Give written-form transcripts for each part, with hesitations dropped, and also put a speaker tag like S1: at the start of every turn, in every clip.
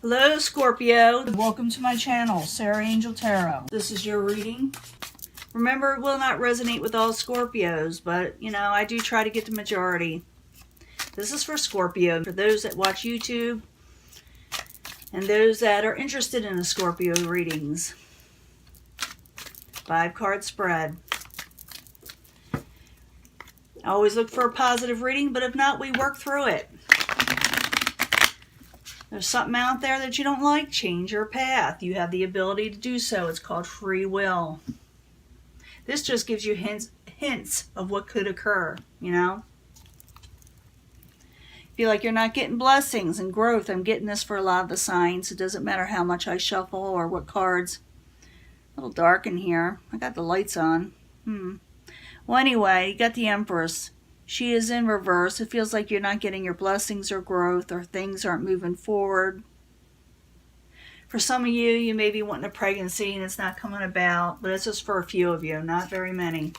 S1: Hello Scorpio, welcome to my channel, Sarah Angel Tarot. This is your reading. Remember, it will not resonate with all Scorpios, but you know, I do try to get the majority. This is for Scorpio, for those that watch YouTube and those that are interested in the Scorpio readings. 5-card spread. I always look for a positive reading, but if not, we work through it. There's something out there that you don't like, change your path. You have the ability to do so. It's called free will. This just gives you hints of what could occur, you know. Feel like you're not getting blessings and growth. I'm getting this for a lot of the signs. It doesn't matter how much I shuffle or what cards. A little dark in here. I got the lights on. Well, anyway, you got the Empress. She is in reverse. It feels like you're not getting your blessings or growth, or things aren't moving forward. For some of you, you may be wanting a pregnancy and it's not coming about, but it's just for a few of you, not very many.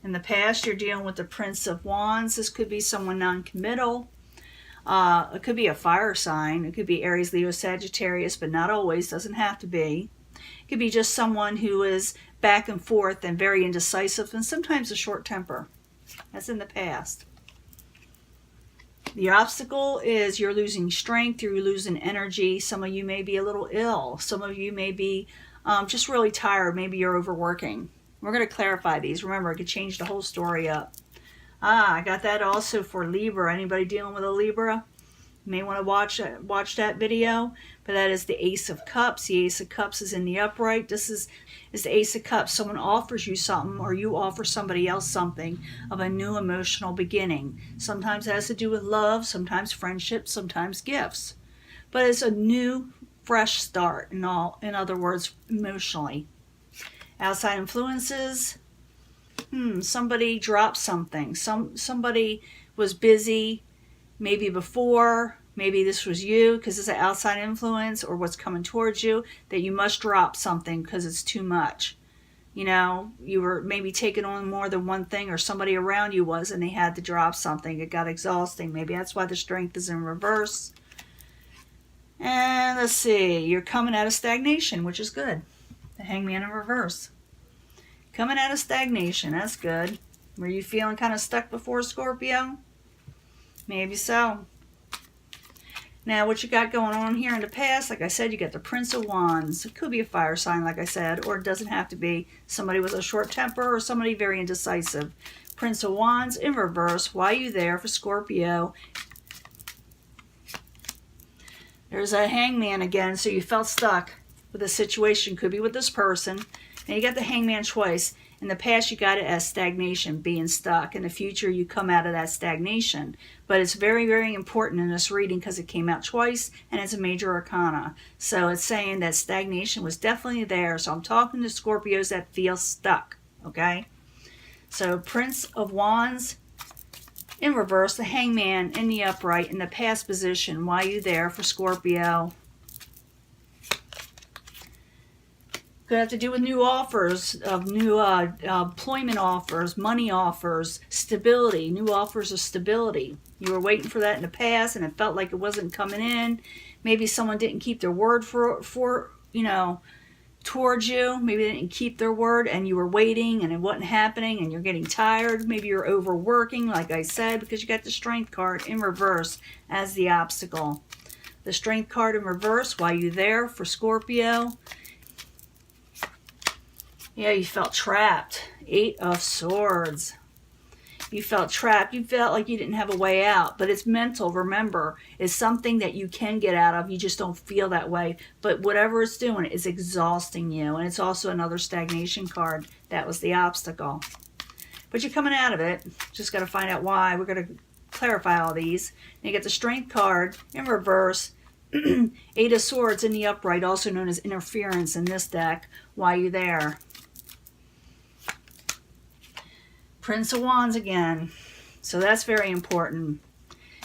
S1: In the past, you're dealing with the Prince of Wands. This could be someone non-committal. It could be a fire sign. It could be Aries, Leo, Sagittarius, but not always. Doesn't have to be. It could be just someone who is back and forth and very indecisive and sometimes a short temper. That's in the past. The obstacle is you're losing strength, you're losing energy. Some of you may be a little ill. Some of you may be just really tired. Maybe you're overworking. We're going to clarify these. Remember, it could change the whole story up. I got that also for Libra. Anybody dealing with a Libra? You may want to watch that video. But that is the Ace of Cups. The Ace of Cups is in the upright. This is the Ace of Cups. Someone offers you something, or you offer somebody else something of a new emotional beginning. Sometimes it has to do with love, sometimes friendship, sometimes gifts. But it's a new, fresh start, in other words, emotionally. Outside influences. Somebody dropped something. Somebody was busy, maybe before. Maybe this was you, because it's an outside influence, or what's coming towards you, that you must drop something because it's too much. You know, you were maybe taking on more than one thing, or somebody around you was, and they had to drop something. It got exhausting. Maybe that's why the Strength is in reverse. And let's see, you're coming out of stagnation, which is good. The Hangman in reverse. Coming out of stagnation, that's good. Were you feeling kind of stuck before, Scorpio? Maybe so. Now, what you got going on here in the past, like I said, you got the Prince of Wands. It could be a fire sign, like I said, or it doesn't have to be somebody with a short temper or somebody very indecisive. Prince of Wands in reverse. Why are you there for Scorpio? There's a Hangman again, so you felt stuck with a situation. Could be with this person. And you got the Hangman twice. In the past, you got it as stagnation, being stuck. In the future, you come out of that stagnation. But it's very, very important in this reading because it came out twice and it's a major arcana. So it's saying that stagnation was definitely there. So I'm talking to Scorpios that feel stuck, okay? So Prince of Wands in reverse, the Hangman in the upright in the past position. Why are you there for Scorpio? Could have to do with new offers, of new employment offers, money offers, stability, new offers of stability. You were waiting for that in the past and it felt like it wasn't coming in. Maybe someone didn't keep their word for you know, towards you. Maybe they didn't keep their word and you were waiting and it wasn't happening and you're getting tired. Maybe you're overworking, like I said, because you got the Strength card in reverse as the obstacle. The Strength card in reverse, why are you there for Scorpio? Yeah, you felt trapped. 8 of Swords. You felt trapped. You felt like you didn't have a way out. But it's mental, remember. It's something that you can get out of. You just don't feel that way. But whatever it's doing is exhausting you. And it's also another stagnation card. That was the obstacle. But you're coming out of it. Just got to find out why. We're going to clarify all these. And you get the Strength card in reverse. 8 of Swords in the upright, also known as interference in this deck. Why are you there? Prince of Wands again. So that's very important.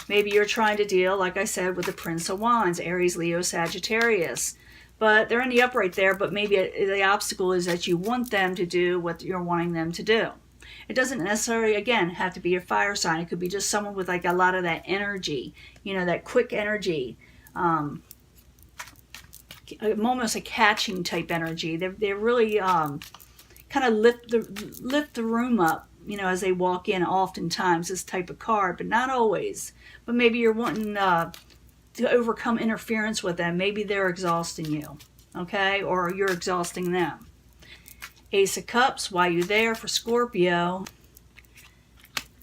S1: Maybe you're trying to deal, like I said, with the Prince of Wands, Aries, Leo, Sagittarius. But they're in the upright there, but maybe the obstacle is that you want them to do what you're wanting them to do. It doesn't necessarily, again, have to be a fire sign. It could be just someone with like a lot of that energy, you know, that quick energy. Maybe you're trying to deal with the Prince of Wands, Aries, Leo, Sagittarius. But they're in the upright there, but maybe the obstacle is that you want them to do what you're wanting them to do. It doesn't necessarily, again, have to be a fire sign. It could be just someone with like a lot of that energy, you know, that quick energy. almost a catching type energy. They're really kind of lift the room up, you know, as they walk in. Oftentimes, this type of card, but not always. But maybe you're wanting to overcome interference with them. Maybe they're exhausting you, okay, or you're exhausting them. Ace of Cups, why you there for Scorpio?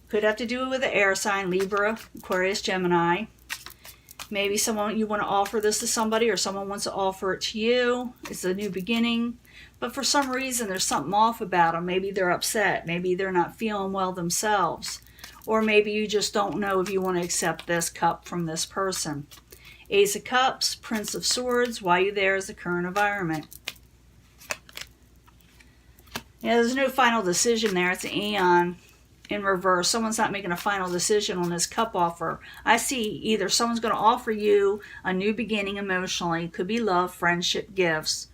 S1: Could have to do it with the air sign, Libra, Aquarius, Gemini. Maybe someone, you want to offer this to somebody, or someone wants to offer it to you. It's a new beginning. But for some reason, there's something off about them. Maybe they're upset. Maybe they're not feeling well themselves. Or maybe you just don't know if you want to accept this cup from this person. Ace of Cups, Prince of Swords, why you there is the current environment. Yeah, there's no final decision there. It's an Aeon in reverse. Someone's not making a final decision on this cup offer. I see either someone's going to offer you a new beginning emotionally. Could be love, friendship, gifts.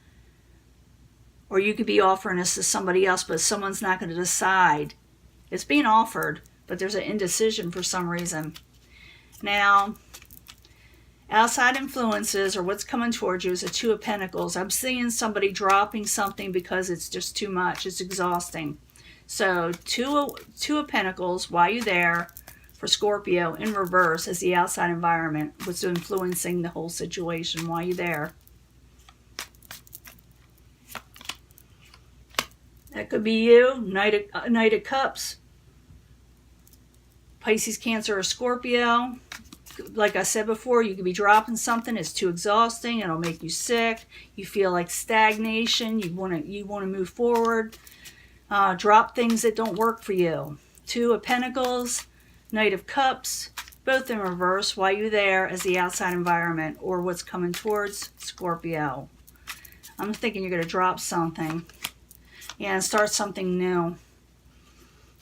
S1: Or you could be offering this to somebody else, but someone's not going to decide. It's being offered, but there's an indecision for some reason. Now, outside influences, or what's coming towards you, is a Two of Pentacles. I'm seeing somebody dropping something because it's just too much. It's exhausting. So, Two of Pentacles, why you there for Scorpio in reverse as the outside environment was influencing the whole situation. Why you there? That could be you. Knight of Cups. Pisces, Cancer, or Scorpio. Like I said before, you could be dropping something. It's too exhausting. It'll make you sick. You feel like stagnation. You want to move forward. Drop things that don't work for you. Two of Pentacles, Knight of Cups, both in reverse. Why you there as the outside environment, or what's coming towards Scorpio? I'm thinking you're going to drop something. Yeah, and start something new.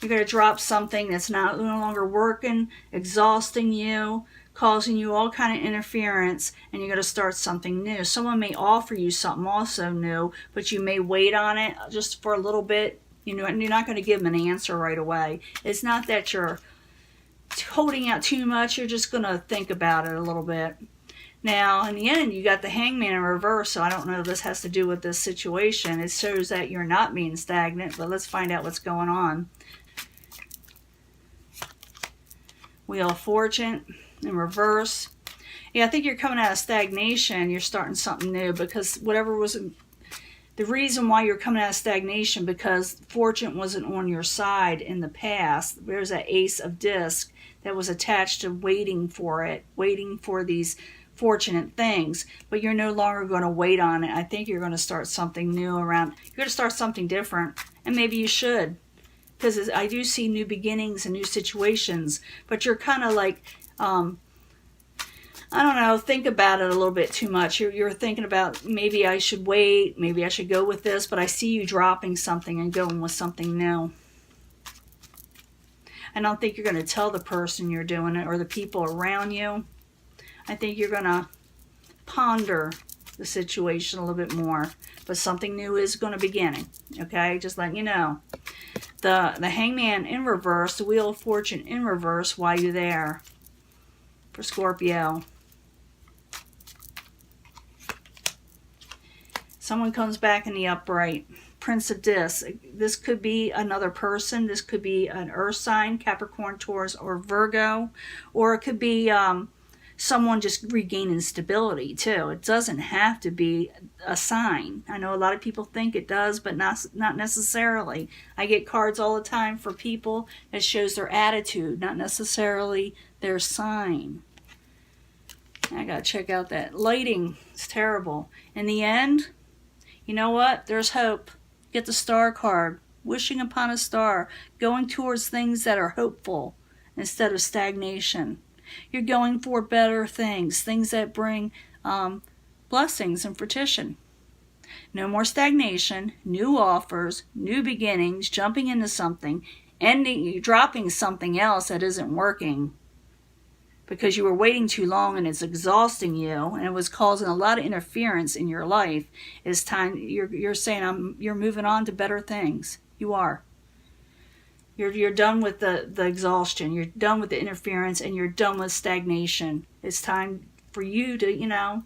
S1: You're going to drop something that's no longer working, exhausting you, causing you all kind of interference, and you're going to start something new. Someone may offer you something also new, but you may wait on it just for a little bit. You know, and you're not going to give them an answer right away. It's not that you're holding out too much. You're just going to think about it a little bit. Now, in the end, you got the Hangman in reverse, so I don't know if this has to do with this situation. It shows that you're not being stagnant, but let's find out what's going on. Wheel of Fortune in reverse. Yeah, I think you're coming out of stagnation. You're starting something new, because whatever was the reason why you're coming out of stagnation, because fortune wasn't on your side in the past. There's that Ace of Disc that was attached to waiting for it, waiting for these fortunate things, but you're no longer going to wait on it. I think you're going to start something new around. You're going to start something different, and maybe you should, because I do see new beginnings and new situations, but you're kind of like, I don't know, think about it a little bit too much. You're thinking about, maybe I should wait, maybe I should go with this, but I see you dropping something and going with something new. I don't think you're going to tell the person you're doing it or the people around you. I think you're going to ponder the situation a little bit more, but something new is going to begin. Okay, just letting you know. The Hangman in reverse, the Wheel of Fortune in reverse, why you there for Scorpio? Someone comes back in the upright. Prince of Discs. This could be another person. This could be an earth sign, Capricorn, Taurus, or Virgo. Or it could be someone just regaining stability too. It doesn't have to be a sign. I know a lot of people think it does, but not necessarily. I get cards all the time for people that shows their attitude, not necessarily their sign. I gotta check out that lighting. It's terrible. In the end, you know what? There's hope. Get the Star card. Wishing upon a star. Going towards things that are hopeful instead of stagnation. You're going for better things. Things that bring blessings and fruition. No more stagnation. New offers. New beginnings. Jumping into something. Dropping something else that isn't working. Because you were waiting too long and it's exhausting you and it was causing a lot of interference in your life. It's time, you're saying you're moving on to better things. You are. You're done with the exhaustion. You're done with the interference, and you're done with stagnation. It's time for you to,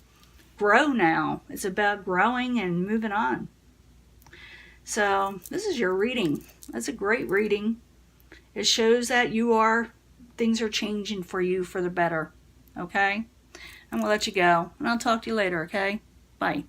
S1: grow now. It's about growing and moving on. So this is your reading. That's a great reading. It shows that things are changing for you for the better. Okay? I'm going to let you go, and I'll talk to you later, okay? Bye.